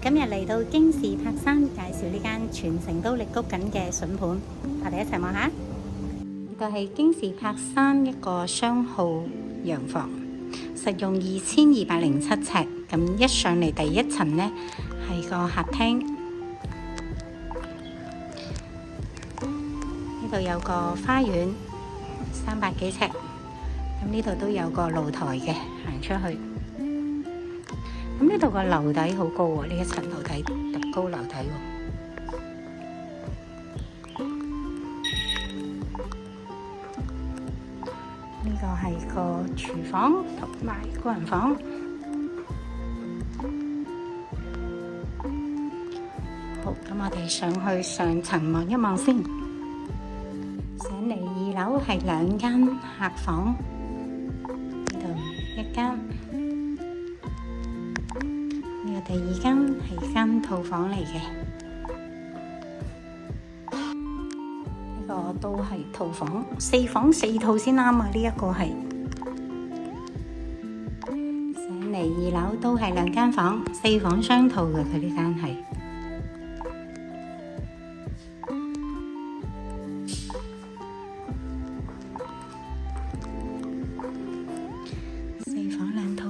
今日嚟到京士柏山，介紹呢間全城都力谷緊嘅筍盤，我哋一齊望下。呢個係京士柏山一個商號洋房，實用2207尺。咁一上嚟第一層呢，係個客廳，呢度有個花園，300幾尺。咁呢度都有個露台嘅，行出去。咁呢度個樓底好高喎，呢一層樓底特高樓底喎。呢個係個廚房同埋個人房。好，咁我哋上去上層望一望先。上嚟2樓係2間客房，呢度一間。第2間係間套房嚟嘅，呢個都係套房，4房4套先啱啊！呢一個係上嚟2樓都係2間房，4房雙套嘅，佢呢間係。4房2套。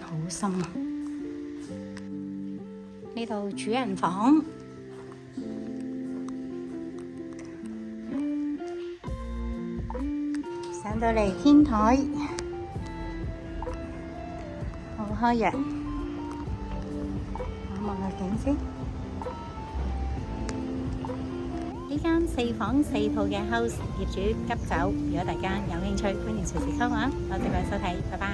好深啊！呢度主人房，上到嚟天台，好開揚。我望下景先。呢間4房4套嘅 house 業主急走，如果大家有興趣，歡迎隨時溝我。多謝各位收睇，拜拜。